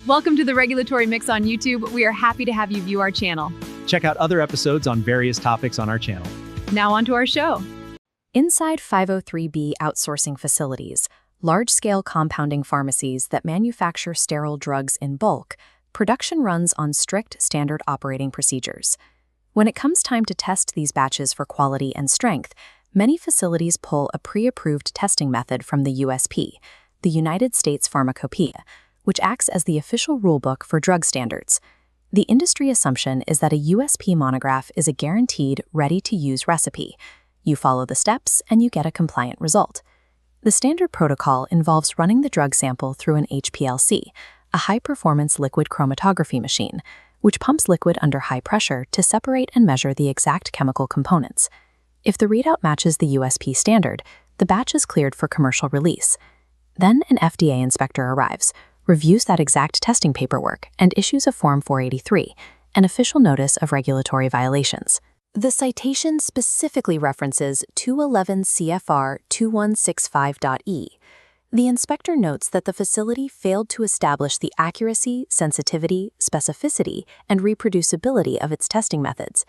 Welcome to the Regulatory Mix on YouTube. We are happy to have you view our channel. Check out other episodes on various topics on our channel. Now on to our show. Inside 503B outsourcing facilities, large-scale compounding pharmacies that manufacture sterile drugs in bulk, production runs on strict standard operating procedures. When it comes time to test these batches for quality and strength, many facilities pull a pre-approved testing method from the USP, the United States Pharmacopeia, which acts as the official rulebook for drug standards. The industry assumption is that a USP monograph is a guaranteed, ready-to-use recipe. You follow the steps and you get a compliant result. The standard protocol involves running the drug sample through an HPLC, a high-performance liquid chromatography machine, which pumps liquid under high pressure to separate and measure the exact chemical components. If the readout matches the USP standard, the batch is cleared for commercial release. Then an FDA inspector arrives, reviews that exact testing paperwork, and issues a Form 483, an official notice of regulatory violations. The citation specifically references 211 CFR 2165.E. The inspector notes that the facility failed to establish the accuracy, sensitivity, specificity, and reproducibility of its testing methods.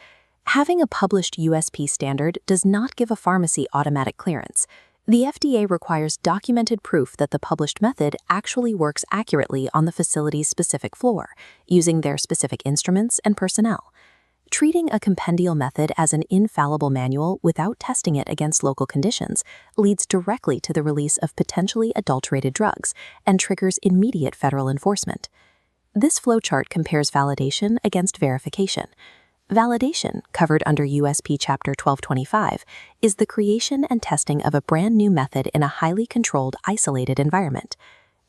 Having a published USP standard does not give a pharmacy automatic clearance. The FDA requires documented proof that the published method actually works accurately on the facility's specific floor, using their specific instruments and personnel. Treating a compendial method as an infallible manual without testing it against local conditions leads directly to the release of potentially adulterated drugs and triggers immediate federal enforcement. This flowchart compares validation against verification. Validation, covered under USP Chapter 1225, is the creation and testing of a brand new method in a highly controlled, isolated environment.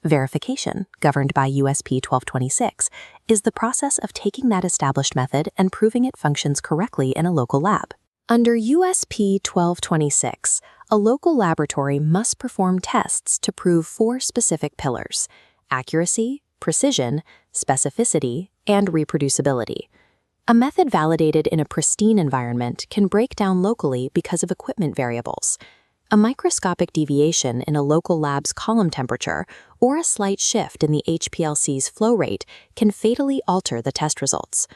Verification, governed by USP 1226, is the process of taking that established method and proving it functions correctly in a local lab. Under USP 1226, a local laboratory must perform tests to prove 4 specific pillars: accuracy, precision, specificity, and reproducibility. A method validated in a pristine environment can break down locally because of equipment variables. A microscopic deviation in a local lab's column temperature or a slight shift in the HPLC's flow rate can fatally alter the test results.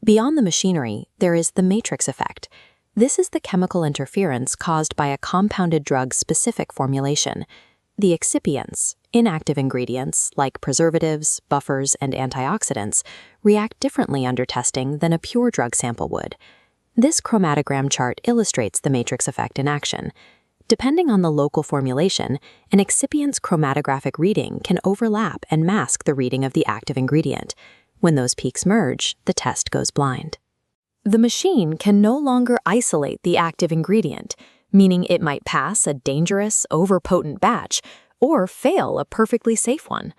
Beyond the machinery, there is the matrix effect. This is the chemical interference caused by a compounded drug's specific formulation. The excipients, inactive ingredients like preservatives, buffers, and antioxidants, react differently under testing than a pure drug sample would. This chromatogram chart illustrates the matrix effect in action. Depending on the local formulation, an excipient's chromatographic reading can overlap and mask the reading of the active ingredient. When those peaks merge, the test goes blind. The machine can no longer isolate the active ingredient, meaning it might pass a dangerous, overpotent batch or fail a perfectly safe one.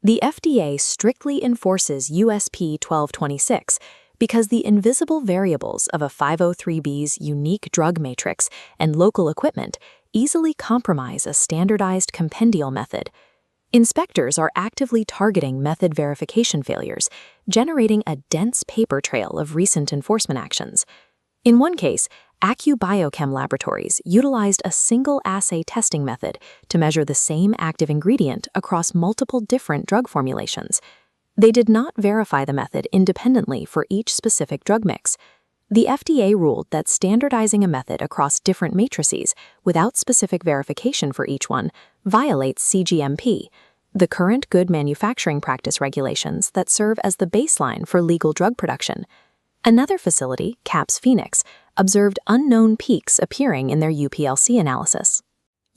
The FDA strictly enforces USP 1226 because the invisible variables of a 503B's unique drug matrix and local equipment easily compromise a standardized compendial method. Inspectors are actively targeting method verification failures, generating a dense paper trail of recent enforcement actions. In one case, 𝗂𝗵𝗂𝗀 laboratories utilized a single assay testing method to measure the same active ingredient across multiple different drug formulations. They did not verify the method independently for each specific drug mix. The FDA ruled that standardizing a method across different matrices without specific verification for each one violates cGMP, the current good manufacturing practice regulations that serve as the baseline for legal drug production. Another facility, 𝗵𝗲𝗄𝗏, observed unknown peaks appearing in their UPLC analysis.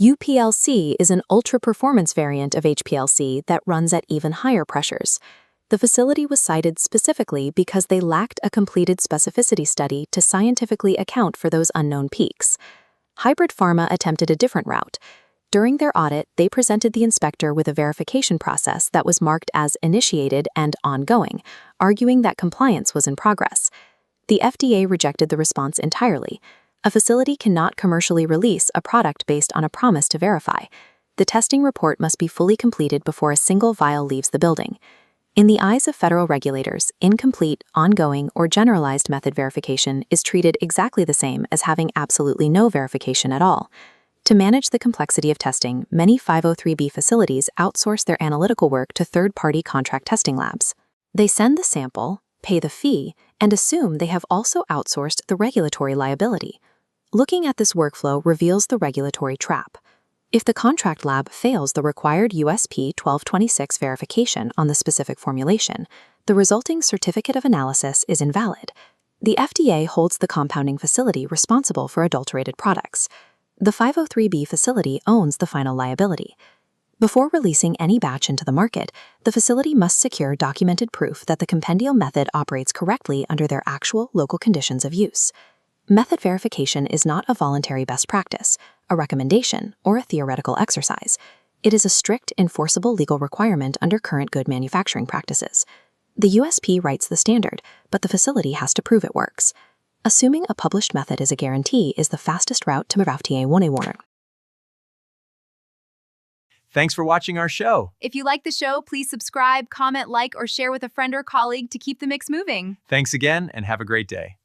UPLC is an ultra-performance variant of HPLC that runs at even higher pressures. The facility was cited specifically because they lacked a completed specificity study to scientifically account for those unknown peaks. Hybrid Pharma attempted a different route. During their audit, they presented the inspector with a verification process that was marked as initiated and ongoing, arguing that compliance was in progress. The FDA rejected the response entirely. A facility cannot commercially release a product based on a promise to verify. The testing report must be fully completed before a single vial leaves the building. In the eyes of federal regulators, incomplete, ongoing, or generalized method verification is treated exactly the same as having absolutely no verification at all. To manage the complexity of testing, many 503B facilities outsource their analytical work to third-party contract testing labs. They send the sample, pay the fee, and assume they have also outsourced the regulatory liability. Looking at this workflow reveals the regulatory trap. If the contract lab fails the required USP 1226 verification on the specific formulation, the resulting certificate of analysis is invalid. The FDA holds the compounding facility responsible for adulterated products. The 503B facility owns the final liability. Before releasing any batch into the market, the facility must secure documented proof that the compendial method operates correctly under their actual local conditions of use. Method verification is not a voluntary best practice, a recommendation, or a theoretical exercise. It is a strict, enforceable legal requirement under current good manufacturing practices. The USP writes the standard, but the facility has to prove it works. Assuming a published method is a guarantee is the fastest route to 𝗵𝗲𝗂𝗏. Thanks for watching our show. If you like the show, please subscribe, comment, like, or share with a friend or colleague to keep the mix moving. Thanks again, and have a great day.